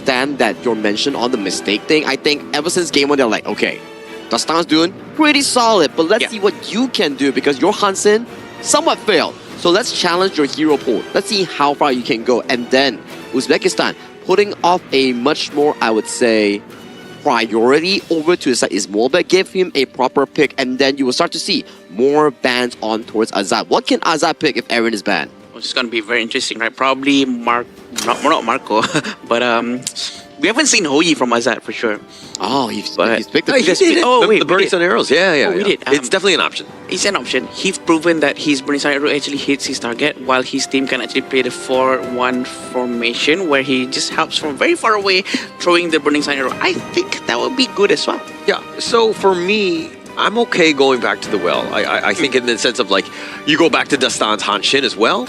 understand that your mention on the mistake thing. I think ever since game 1, they're like, okay, Dastan's doing pretty solid, but let's see what you can do because your Hansen somewhat failed. So let's challenge your hero pool. Let's see how far you can go. And then Uzbekistan putting off a much more, I would say, priority over to the side is Molbek. Give him a proper pick, and then you will start to see more bans on towards Azad. What can Azad pick if Aaron is banned? Well, it's going to be very interesting, right? Probably not Marco, but we haven't seen Hoyi from Azad for sure. Oh, he's picked the Burning Sun arrows. Yeah. We did. It's definitely an option. It's an option. He's proven that his Burning Sun arrow actually hits his target, while his team can actually play the 4-1 formation, where he just helps from very far away, throwing the Burning Sun arrow. I think that would be good as well. Yeah. So for me, I'm okay going back to the well. I think in the sense of like, you go back to Dastan's Hanshin as well.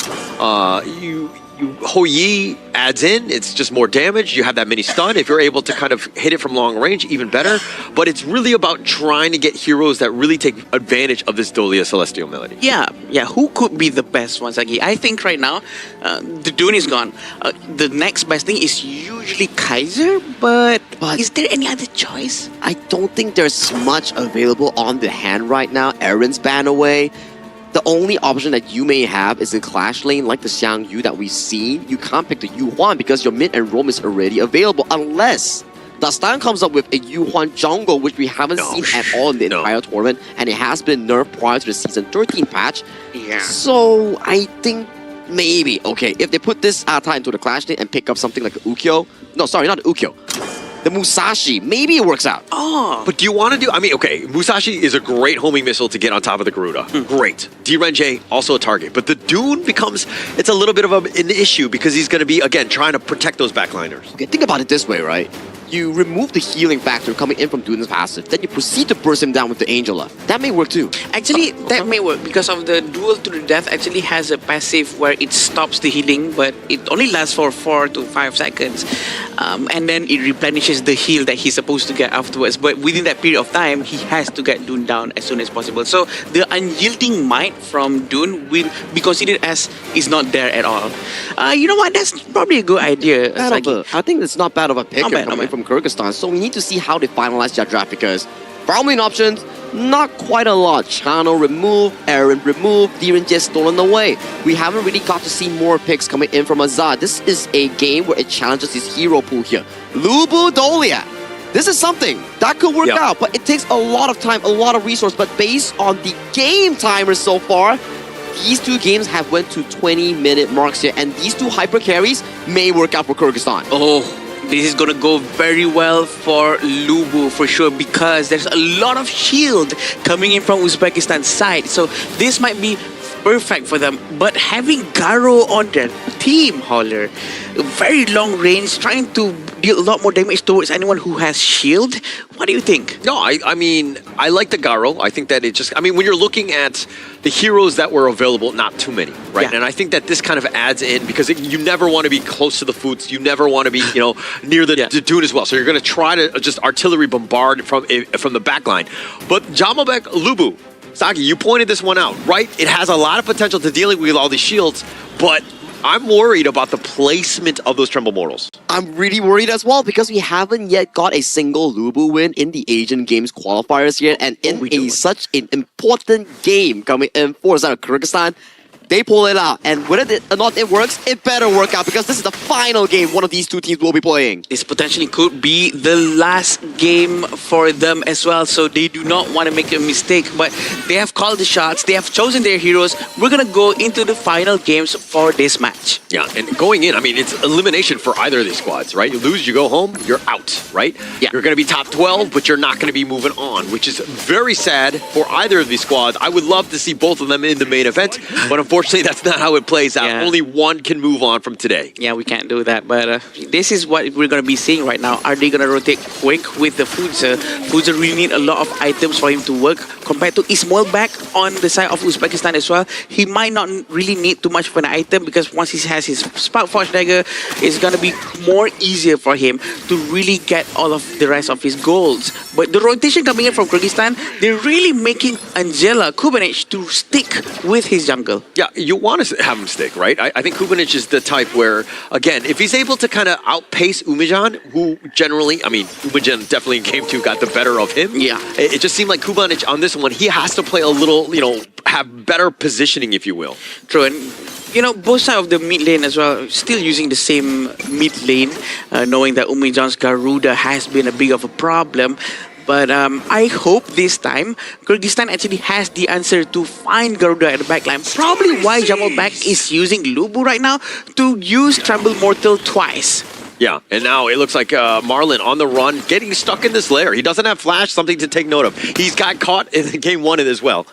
Hoyi adds in, it's just more damage. You have that mini stun. If you're able to kind of hit it from long range, even better. But it's really about trying to get heroes that really take advantage of this Dolia Celestial Melody. Yeah. Who could be the best one, Zaki? I think right now, the Dune is gone. The next best thing is usually Kaiser, but is there any other choice? I don't think there's much available on the hand right now. Aaron's banned away. The only option that you may have is in Clash Lane, like the Xiang Yu that we've seen. You can't pick the Yu Huan because your mid and roam is already available, unless Dastan comes up with a Yu Huan jungle, which we haven't seen at all in the entire tournament, and it has been nerfed prior to the Season 13 patch. Yeah. So I think maybe, okay, if they put this Ata into the Clash Lane and pick up something like Ukyo, no, sorry, not Ukyo, the Musashi, maybe it works out. Oh. But do you want to do... I mean, okay, Musashi is a great homing missile to get on top of the Garuda. Great. D-Renjay, also a target. But the Dune becomes... It's a little bit of an issue because he's going to be, again, trying to protect those backliners. Okay, think about it this way, right? You remove the healing factor coming in from Dune's passive, then you proceed to burst him down with the Angela. That may work too. Actually, that may work because of the duel to the death actually has a passive where it stops the healing, but it only lasts for 4 to 5 seconds. And then it replenishes the heal that he's supposed to get afterwards. But within that period of time, he has to get Dune down as soon as possible. So the unyielding might from Dune will be considered as is not there at all. You know what? That's probably a good idea. I think it's not bad of a pick from Kyrgyzstan. So we need to see how they finalize their draft because farming options, not quite a lot. Channel removed, Aaron removed, Diren just stolen away. We haven't really got to see more picks coming in from Azad. This is a game where it challenges his hero pool here. Lubu Dolia. This is something that could work out, but it takes a lot of time, a lot of resource. But based on the game timer so far, these two games have went to 20-minute marks here, and these two hyper carries may work out for Kyrgyzstan. Oh, this is going to go very well for Lubu for sure because there's a lot of shield coming in from Uzbekistan's side. So this might be perfect for them. But having Garo on their team, Holler, very long range, trying to deal a lot more damage towards anyone who has shield. What do you think? No, I mean, I like the Garo. I think that it just... I mean, when you're looking at the heroes that were available, not too many, right? Yeah. And I think that this kind of adds in because you never want to be close to the foods. You never want to be, you know, near the Dune as well. So you're going to try to just artillery bombard from the backline. But Jamalbek, Lubu, Saki, you pointed this one out, right? It has a lot of potential to dealing with all these shields, but I'm worried about the placement of those Tremble Mortals. I'm really worried as well because we haven't yet got a single Lubu win in the Asian Games qualifiers yet, and in such an important game coming in for Kyrgyzstan, they pull it out, and whether or not it works, it better work out because this is the final game one of these two teams will be playing. This potentially could be the last game for them as well, so they do not want to make a mistake, but they have called the shots, they have chosen their heroes. We're going to go into the final games for this match. Yeah, and going in, I mean, it's elimination for either of these squads, right? You lose, you go home, you're out, right? Yeah. You're going to be top 12, but you're not going to be moving on, which is very sad for either of these squads. I would love to see both of them in the main event, but unfortunately, that's not how it plays out. Yeah. Only one can move on from today. Yeah, we can't do that. But this is what we're going to be seeing right now. Are they going to rotate quick with the Fudza? Fudza really need a lot of items for him to work compared to Ismailbek on the side of Uzbekistan as well. He might not really need too much of an item because once he has his Spark Forge Dagger, it's going to be more easier for him to really get all of the rest of his goals. But the rotation coming in from Kyrgyzstan, they're really making Angela Kubanich to stick with his jungle. Yeah, Yeah, you want to have him stick, right? I think Kubanic is the type where, again, if he's able to kind of outpace Umejan, who generally, I mean, Umejan definitely in game 2 got the better of him. Yeah. It just seemed like Kubanic on this one, he has to play a little, have better positioning, if you will. True, and both sides of the mid lane as well, still using the same mid lane, knowing that Umejan's Garuda has been a big of a problem. But I hope this time Kyrgyzstan actually has the answer to find Garuda at the backline. Probably why Jamalbek is using Lubu right now to use Tremble Mortal twice. Yeah, and now it looks like Marlon on the run, getting stuck in this lair. He doesn't have flash, something to take note of. He's got caught in game 1 as well.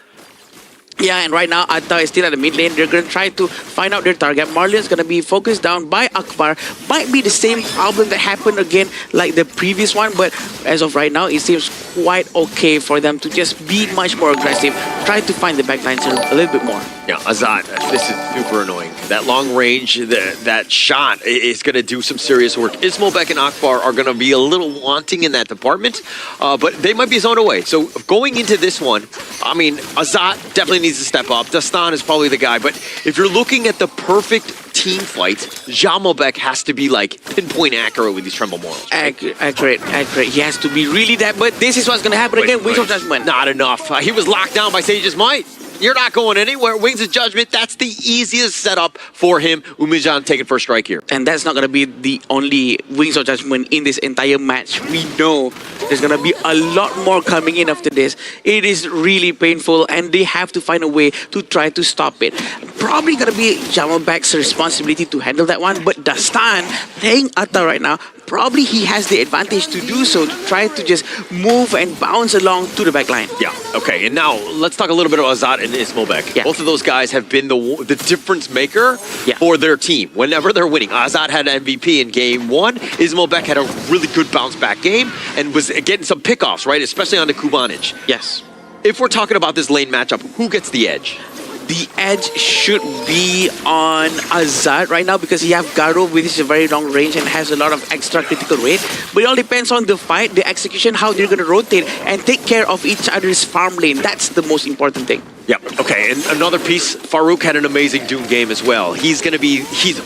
Yeah, and right now Atta is still at the mid lane. They're going to try to find out their target. Marlon's going to be focused down by Akbar. Might be the same problem that happened again like the previous one, but as of right now, it seems quite okay for them to just be much more aggressive. Try to find the backlines a little bit more. Yeah, Azad, this is super annoying. That long range, that shot is going to do some serious work. Ismobek and Akbar are going to be a little wanting in that department, but they might be zoned away. So going into this one, I mean, Azad definitely needs to step up. Dastan is probably the guy, but if you're looking at the perfect team fight, Jamalbek has to be like pinpoint accurate with these Tremble Mortals. Right? Accurate. He has to be really that, but this is what's going to happen again. Wings of Judgment. Not enough. He was locked down by Sage's Might. You're not going anywhere. Wings of Judgment, that's the easiest setup for him. Umejan taking first strike here. And that's not going to be the only Wings of Judgment in this entire match. We know there's going to be a lot more coming in after this. It is really painful, and they have to find a way to try to stop it. Probably going to be Jamalbek's responsibility to handle that one, but Dastan playing Atta right now, probably he has the advantage to do so, to try to just move and bounce along to the back line. Yeah, okay, and now let's talk a little bit about Azad and Ismobek. Yeah. Both of those guys have been the difference maker for their team whenever they're winning. Azad had an MVP in game 1. Ismobek had a really good bounce back game and was getting some pickoffs, right? Especially on the Kubanic. Yes. If we're talking about this lane matchup, who gets the edge? The edge should be on Azad right now because he have Garo with his very long range and has a lot of extra critical rate. But it all depends on the fight, the execution, how they're going to rotate and take care of each other's farm lane. That's the most important thing. Yeah, okay, and another piece, Farouk had an amazing Doom game as well. He's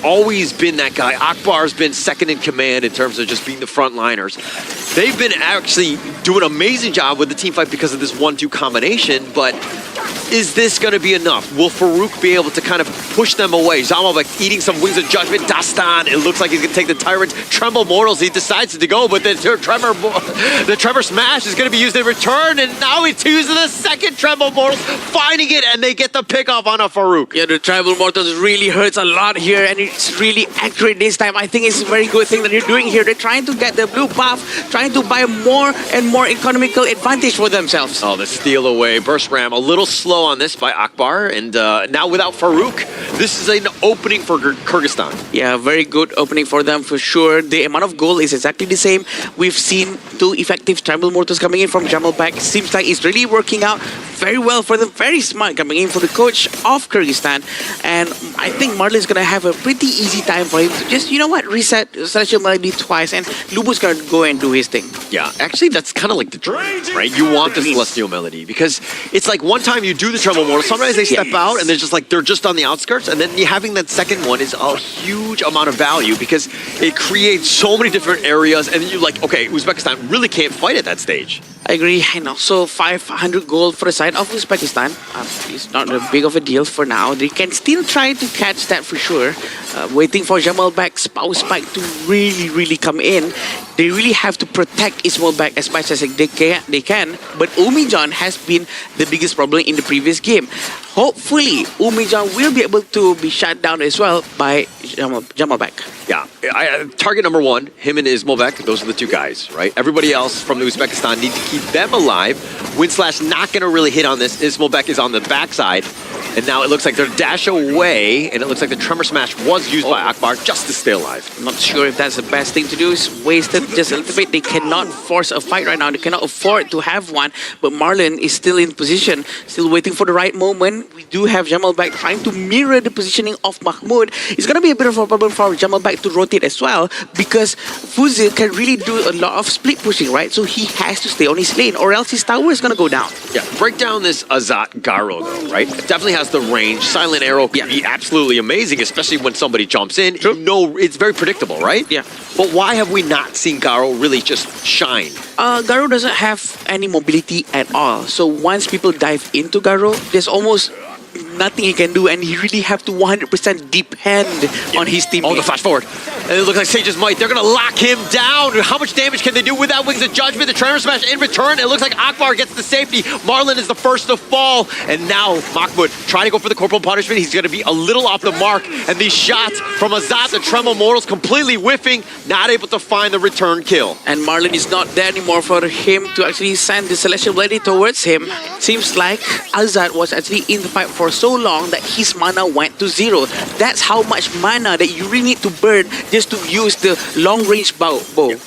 always been that guy. Akbar's been second in command in terms of just being the frontliners. They've been actually doing an amazing job with the team fight because of this 1-2 combination, but is this going to be enough? Will Farouk be able to kind of push them away? Jamalbek eating some Wings of Judgment. Dastan, it looks like he's going to take the Tyrant. Tremble Mortals, he decides to go, but the Tremor Smash is going to be used in return, and now he's using the second Tremble Mortals, finding it, and they get the pick off on a Farouk. Yeah, the Tribal Mortals really hurts a lot here, and it's really accurate this time. I think it's a very good thing that you're doing here. They're trying to get the blue buff, trying to buy more and more economical advantage for themselves. Oh, the steal away. Burst Ram, a little slow on this by Akbar, and now without Farouk, this is an opening for Kyrgyzstan. Yeah, very good opening for them for sure. The amount of gold is exactly the same. We've seen 2 effective Tribal Mortals coming in from Jamalbek. Seems like it's really working out very well for them. Very smart coming in for the coach of Kyrgyzstan. And I think Marlon's going to have a pretty easy time for him to just, reset Celestial Melody twice, and Lubu's going to go and do his thing. Yeah, actually, that's kind of like the dream, right? You want the Celestial Melody because it's like one time you do the Tremble Mortal, sometimes they step out and they're just on the outskirts, and then having that second one is a huge amount of value because it creates so many different areas, and you're like, okay, Uzbekistan really can't fight at that stage. I agree. And also 500 gold for the side of Uzbekistan. It's not a big of a deal for now. They can still try to catch that for sure. Waiting for Jamalbek's power spike to really come in. They really have to protect Ismobek as much as they can. But Umejan has been the biggest problem in the previous game. Hopefully, Umejan will be able to be shut down as well by Jamalbek. Yeah, target number 1, him and Ismobek, those are the 2 guys, right? Everybody else from Uzbekistan need to keep them alive. Windslash not going to really hit on this. Ismobek is on the backside. And now it looks like they're dash away, and it looks like the Tremor Smash was used by Akbar just to stay alive. I'm not sure if that's the best thing to do. It's wasted just a little bit. They cannot force a fight right now. They cannot afford to have one. But Marlon is still in position, still waiting for the right moment. We do have Jamalbek trying to mirror the positioning of Mahmoud. It's going to be a bit of a problem for Jamalbek to rotate as well because Fuzil can really do a lot of split pushing, right? So he has to stay on his lane or else his tower is going to go down. Yeah, break down this Azat Garo though, right? It definitely has has the range. Silent arrow can be absolutely amazing, especially when somebody jumps in. True. You know, it's very predictable, right? Yeah. But why have we not seen Garo really just shine? Garo doesn't have any mobility at all. So once people dive into Garo, there's almost nothing he can do, and he really have to 100% depend on his team. Oh, the flash forward. And it looks like Sage's Might. They're going to lock him down. How much damage can they do with that Wings of Judgment? The Tremor Smash in return. It looks like Akbar gets the safety. Marlon is the first to fall. And now Mahmoud trying to go for the Corporal Punishment. He's going to be a little off the mark. And these shots from Azat, the Tremor Mortals, completely whiffing. Not able to find the return kill. And Marlon is not there anymore for him to actually send the Celestial Blade towards him. Seems like Azat was actually in the fight for so long that his mana went to 0. That's how much mana that you really need to burn just to use the long-range bow.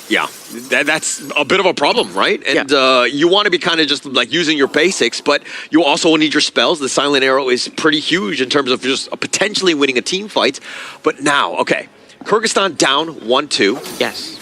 Yeah, that's a bit of a problem, right? And you want to be kind of just like using your basics, but you also need your spells. The Silent Arrow is pretty huge in terms of just potentially winning a team fight. But now, okay, Kyrgyzstan down 1-2. Yes.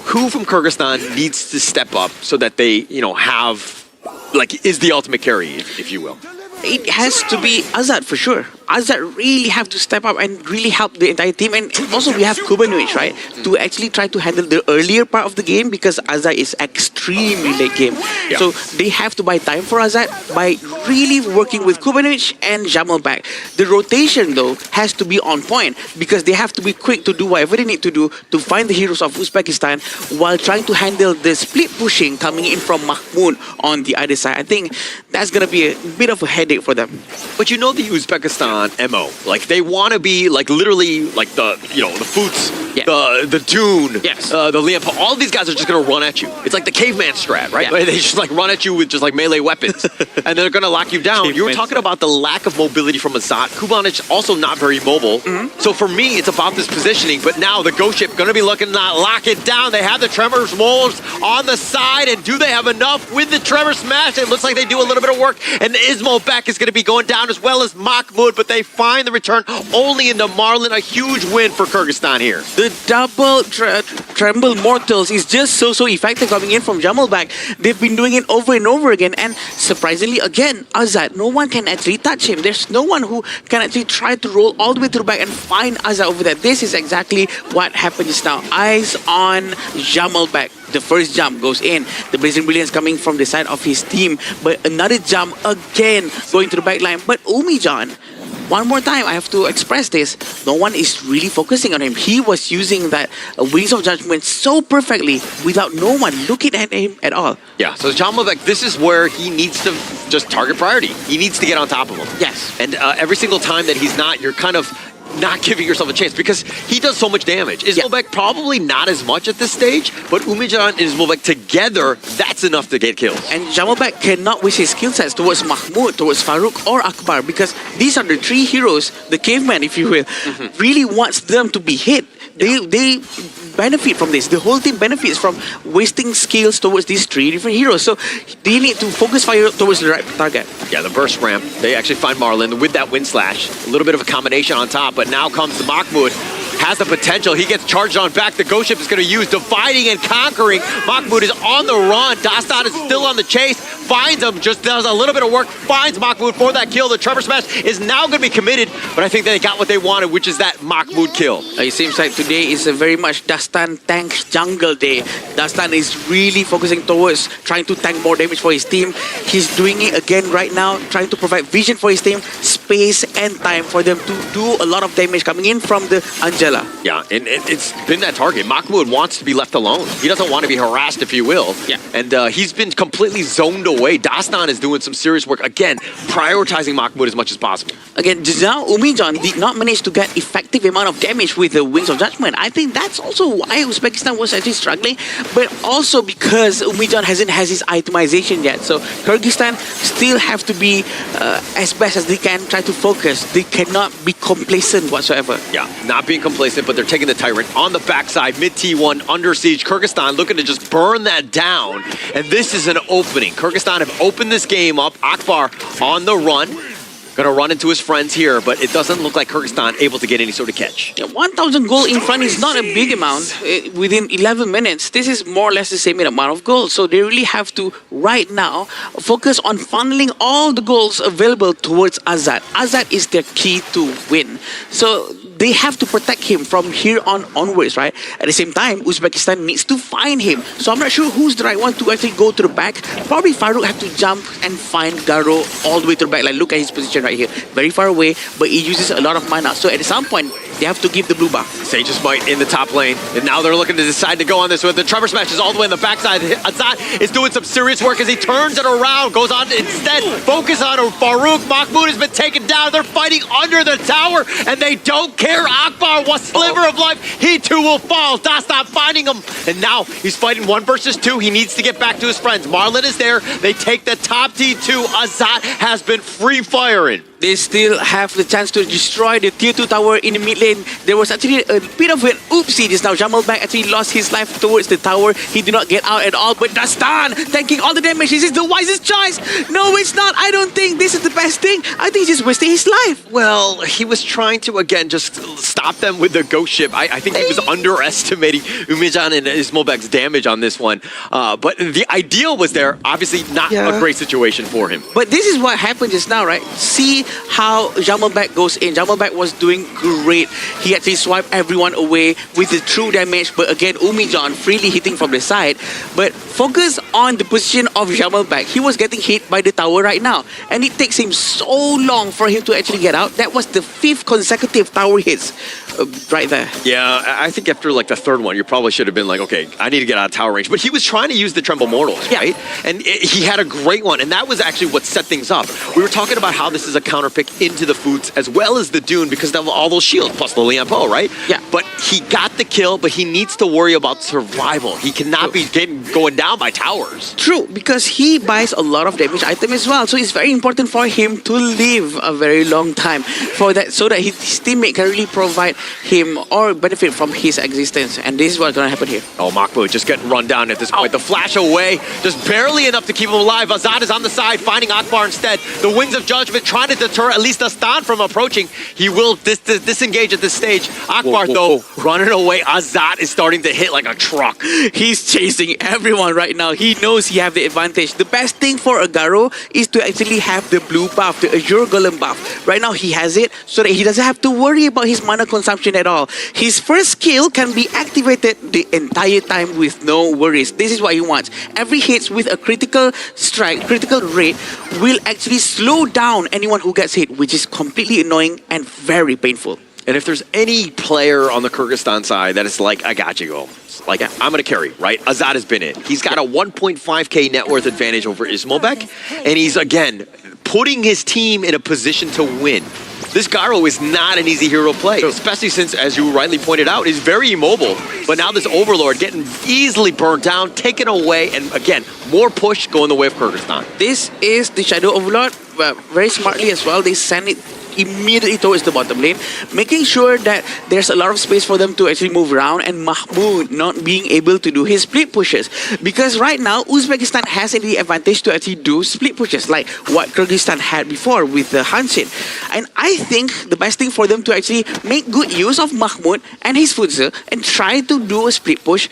Who from Kyrgyzstan needs to step up so that they, you know, have, like, is the ultimate carry, if you will? It has to be Azad for sure. Azad really have to step up and really help the entire team. And also we have Kubanovich, right? To actually try to handle the earlier part of the game because Azad is extremely late game. Yeah. So they have to buy time for Azad by really working with Kubanovich and Jamalback. The rotation though has to be on point because they have to be quick to do whatever they need to do to find the heroes of Uzbekistan while trying to handle the split pushing coming in from Mahmoud on the other side. I think that's going to be a bit of a headache for them. But you know the Uzbekistan MO, like they want to be like literally like the, you know, the Foots, the Dune, the Liam, all of these guys are just going to run at you. It's like the caveman strat, right? Like, they just like run at you with just like melee weapons and they're going to lock you down. You were talking about the lack of mobility from Azat. Kubanovich also not very mobile. So for me, it's about this positioning, but now the Ghost Ship going to be looking to lock it down. They have the Tremor Molars on the side, and do they have enough with the Tremor Smash? It looks like they do a little bit of work, and Ismo back is going to be going down as well as Mahmoud, but they find the return only into Marlon. A huge win for Kyrgyzstan here. The double Tremble Mortals is just so effective coming in from Jamalback. They've been doing it over and over again, and surprisingly again, Azad, no one can actually touch him. There's no one who can actually try to roll all the way to the back and find Azad over there. This is exactly what happened just now. Eyes on Jamalback. The first jump goes in. The Blazing Brilliance coming from the side of his team, but another jump again going to the back line. But Umijan, one more time, I have to express this. No one is really focusing on him. He was using that Wings of Judgment so perfectly without no one looking at him at all. Yeah, so Jamalback, this is where he needs to just target priority. He needs to get on top of him. Yes. And every single time that he's not, you're kind of not giving yourself a chance because he does so much damage. Ismobek probably not as much at this stage, but Umijan and Ismobek together, that's enough to get kills. And Jamalback cannot waste his skill sets towards Mahmoud, towards Farouk or Akbar because these are the three heroes, the caveman if you will, really wants them to be hit. They benefit from this. The whole team benefits from wasting skills towards these three different heroes. So they need to focus fire towards the right target. Yeah, the burst ramp. They actually find Marlon with that wind slash. A little bit of a combination on top, but now comes the Mahmoud. Has the potential. He gets charged on back. The Ghost Ship is going to use Dividing and Conquering. Mahmoud is on the run. Dastan is still on the chase. Finds him. Just does a little bit of work. Finds Mahmoud for that kill. The Tremor Smash is now going to be committed, but I think they got what they wanted, which is that Mahmoud kill. It seems like today is a very much Dastan tank jungle day. Dastan is really focusing towards trying to tank more damage for his team. He's doing it again right now, trying to provide vision for his team, space and time for them to do a lot of damage coming in from the Angela. Yeah, and it's been that target. Mahmoud wants to be left alone. He doesn't want to be harassed, if you will. Yeah. And he's been completely zoned away. Dastan is doing some serious work. Again, prioritizing Mahmoud as much as possible. Again, just now, Umijan did not manage to get effective amount of damage with the Wings of Judgment. I think that's also why Uzbekistan was actually struggling, but also because Umijan hasn't has his itemization yet. So Kyrgyzstan still have to be as best as they can, try to focus. They cannot be complacent whatsoever. Yeah, not being complacent, but they're taking the Tyrant on the backside, mid T1, under siege. Kyrgyzstan looking to just burn that down, and this is an opening. Kyrgyzstan have opened this game up. Akbar on the run. Going to run into his friends here, but it doesn't look like Kyrgyzstan able to get any sort of catch. Yeah, 1,000 goal in front is not a big amount. Within 11 minutes, this is more or less the same amount of goals. So they really have to, right now, focus on funneling all the goals available towards Azad. Azad is their key to win. So they have to protect him from here on onwards, right? At the same time, Uzbekistan needs to find him. So I'm not sure who's the right one to actually go to the back. Probably Farouk have to jump and find Garo all the way to the back. Like, look at his position right here. Very far away, but he uses a lot of mana. So at some point, they have to give the blue buff. Sage's Might in the top lane, and now they're looking to decide to go on this with the Trevor Smash is all the way on the backside. Azad is doing some serious work as he turns it around, goes on to instead focus on Farouk. Mahmoud has been taken down. They're fighting under the tower, and they don't care. Akbar, one sliver of life, he too will fall. Dastan finding him, and now he's fighting 1 versus 2. He needs to get back to his friends. Marlon is there. They take the top T2. Azad has been free firing. They still have the chance to destroy the tier 2 tower in the mid lane. There was actually a bit of an oopsie just now. Jamalback actually lost his life towards the tower. He did not get out at all, but Dastan tanking all the damage. This is the wisest choice. No, it's not. I don't think this is the best thing. I think he's just wasting his life. Well, he was trying to, again, just stop them with the ghost ship. I think he was underestimating Umejan and Ismobek's damage on this one. But the ideal was there. Obviously not a great situation for him. But this is what happened just now, right? See how Jamalback goes in. Jamalback was doing great. He actually swiped everyone away with the true damage. But again, Umejan freely hitting from the side. But focus on the position of Jamalback. He was getting hit by the tower right now. And it takes him so long for him to actually get out. That was the 5th consecutive tower hits right there. Yeah, I think after like the 3rd one, you probably should have been like, okay, I need to get out of tower range. But he was trying to use the Tremble Mortals, right? And he had a great one. And that was actually what set things up. We were talking about how this is a counter pick into the Foods as well as the Dune because of all those shields plus the Lianpo, right? Yeah. But he got the kill, but he needs to worry about survival. He cannot be going down by towers. True, because he buys a lot of damage item as well. So it's very important for him to live a very long time for that, so that his teammate can really provide him or benefit from his existence. And this is what's going to happen here. Oh, Mahmoud just getting run down at this point. The flash away, just barely enough to keep him alive. Azad is on the side, finding Akbar instead. The Winds of Judgment trying to deter at least Dastan from approaching. He will disengage at this stage. Akbar, though, running away. Azad is starting to hit like a truck. He's chasing everyone right now. He knows he have the advantage. The best thing for Agaro is to actually have the blue buff, the Azure Golem buff. Right now he has it so that he doesn't have to worry about his mana consumption at all. His first skill can be activated the entire time with no worries. This is what he wants. Every hit with a critical strike, critical rate will actually slow down anyone who gets hit, which is completely annoying and very painful. And if there's any player on the Kyrgyzstan side that is like, I got you, go. Like, I'm going to carry, right? Azad has been in. He's got a 1.5k net worth advantage over Ismobek, and he's, again, putting his team in a position to win. This Garo is not an easy hero play, especially since, as you rightly pointed out, he's very immobile. But now this Overlord getting easily burnt down, taken away, and again, more push going the way of Kyrgyzstan. This is the Shadow Overlord, very smartly as well. They send it immediately towards the bottom lane, making sure that there's a lot of space for them to actually move around, and Mahmoud not being able to do his split pushes. Because right now, Uzbekistan has the advantage to actually do split pushes, like what Kyrgyzstan had before with the Hanshin. And I think the best thing for them to actually make good use of Mahmoud and his Futsu and try to do a split push,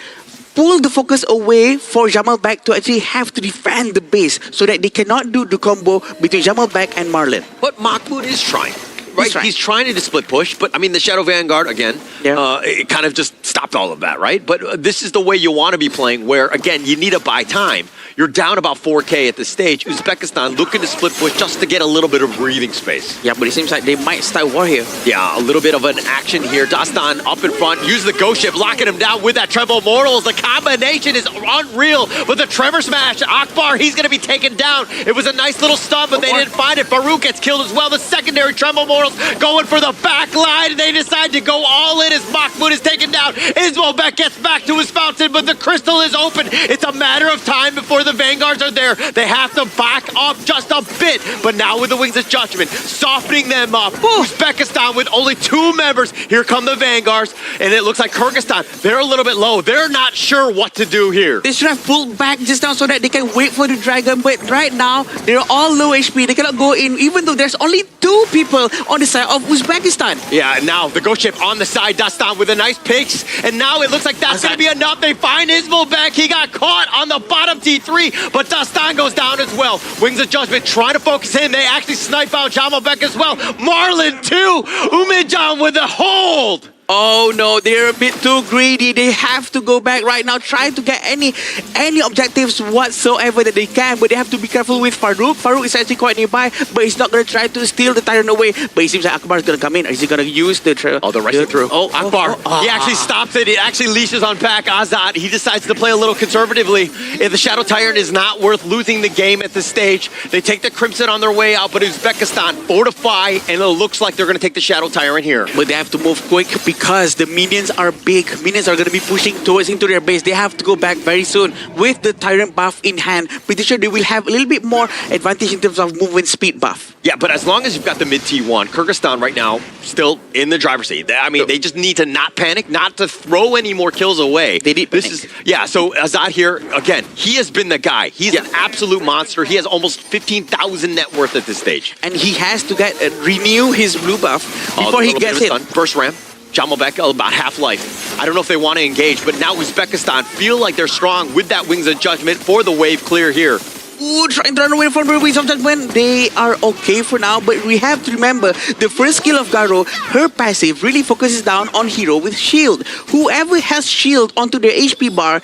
pull the focus away for Jamalback to actually have to defend the base so that they cannot do the combo between Jamalback and Marlon. But Mahmoud is trying. Right, he's trying to split push, but I mean the Shadow Vanguard again, it kind of just stopped all of that, right? But this is the way you want to be playing, where again you need to buy time. You're down about 4k at this stage. Uzbekistan looking to split push just to get a little bit of breathing space. Yeah, but it seems like they might start war here. Yeah, a little bit of an action here. Dastan up in front, use the ghost ship, locking him down with that Tremble Mortals. The combination is unreal, but the Tremor Smash, Akbar, he's going to be taken down. It was a nice little stun, but they didn't find it. Farouk gets killed as well. The secondary Tremble Mortals going for the back line. They decide to go all in as Mahmoud is taken down. Ismobek gets back to his fountain, but the crystal is open. It's a matter of time before where the Vanguards are there. They have to back up just a bit. But now with the Wings of Judgment, softening them up. Uzbekistan with only 2 members. Here come the Vanguards. And it looks like Kyrgyzstan, they're a little bit low. They're not sure what to do here. They should have pulled back just now so that they can wait for the Dragon. But right now, they're all low HP. They cannot go in, even though there's only 2 people on the side of Uzbekistan. Yeah, and now the ghost ship on the side, Dastan with a nice picks. And now it looks like that's going to be enough. They find Ismailbek. He got caught on the bottom T3, but Dastan goes down as well. Wings of Judgment trying to focus in. They actually snipe out Jamalbek as well. Marlon too. Umidjan with the hold. Oh no, they're a bit too greedy. They have to go back right now, try to get any objectives whatsoever that they can, but they have to be careful with Farouk. Farouk is actually quite nearby, but he's not going to try to steal the Tyrant away. But it seems like Akbar is going to come in. Is he going to use the... they're rushing through. Akbar, he actually stops it. It actually leashes on back Azad. He decides to play a little conservatively. If the Shadow Tyrant is not worth losing the game at this stage, they take the Crimson on their way out, but Uzbekistan fortify, and it looks like they're going to take the Shadow Tyrant here. But they have to move quick because the minions are big. Minions are going to be pushing towards into their base. They have to go back very soon with the Tyrant buff in hand. Pretty sure they will have a little bit more advantage in terms of movement speed buff. Yeah, but as long as you've got the mid T1, Kyrgyzstan right now still in the driver's seat. I mean, they just need to not panic, not to throw any more kills away. They need this is so Azad here, again, he has been the guy. He's an absolute monster. He has almost 15,000 net worth at this stage. And he has to get renew his blue buff before he gets it. First ram. Jamalbek about half-life. I don't know if they want to engage, but now Uzbekistan feel like they're strong with that Wings of Judgment for the wave clear here. Ooh, trying to run away from the Wings of Judgment. They are okay for now, but we have to remember the first skill of Garo, her passive really focuses down on hero with shield. Whoever has shield onto their HP bar,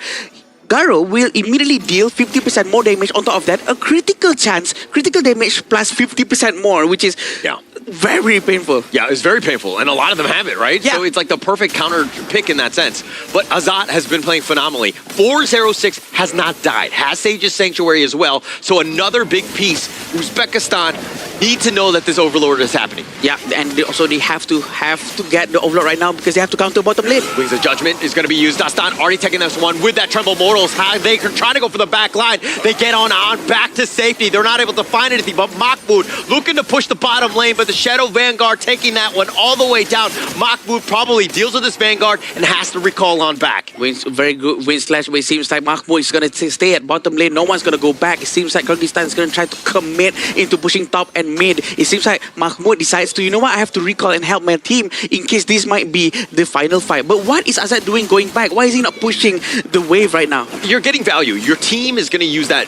Garo will immediately deal 50% more damage. On top of that, a critical damage plus 50% more, which is very painful. Yeah, it's very painful, and a lot of them have it, right? Yeah. So it's like the perfect counter pick in that sense. But Azad has been playing phenomenally. 406 has not died, has Sage's Sanctuary as well, so another big piece. Uzbekistan need to know that this Overlord is happening. Yeah, and they have to get the Overlord right now because they have to counter bottom lane. Wings of Judgment is going to be used. Dastan already taking this one with that Tremble Mortals. They are trying to go for the back line. They get on back to safety. They're not able to find anything, but Mahmoud looking to push the bottom lane, but the Shadow Vanguard taking that one all the way down. Mahmoud probably deals with this Vanguard and has to recall on back. Very good win slash, but it seems like Mahmoud is going to stay at bottom lane. No one's going to go back. It seems like Kyrgyzstan is going to try to commit into pushing top and mid. It seems like Mahmoud decides to, you know what, I have to recall and help my team in case this might be the final fight. But what is Azad doing going back? Why is he not pushing the wave right now? You're getting value. Your team is going to use that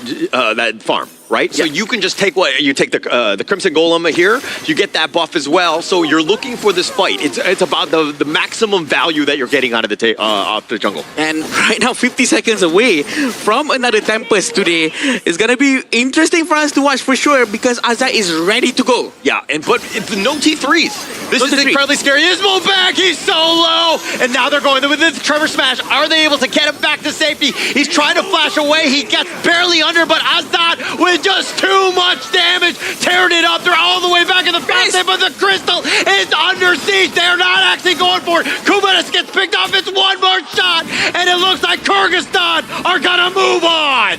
farm, right? So you can just take the Crimson Golem here. You get that buff as well. So you're looking for this fight. It's about the maximum value that you're getting out of the jungle. And right now, 50 seconds away from another Tempest today. It's going to be interesting for us to watch for sure because Azad is ready to go. Yeah, but it's no T3s. This is incredibly scary. Ismailbek, he's so low. And now they're going with this Trevor Smash. Are they able to get him back to safety? He's trying to flash away. He gets barely under, but Azad with just too much damage, tearing it up. They're all the way back in the fountain, but the crystal is under siege. They're not actually going for it. Kubanis gets picked off. It's one more shot, and it looks like Kyrgyzstan are gonna move on.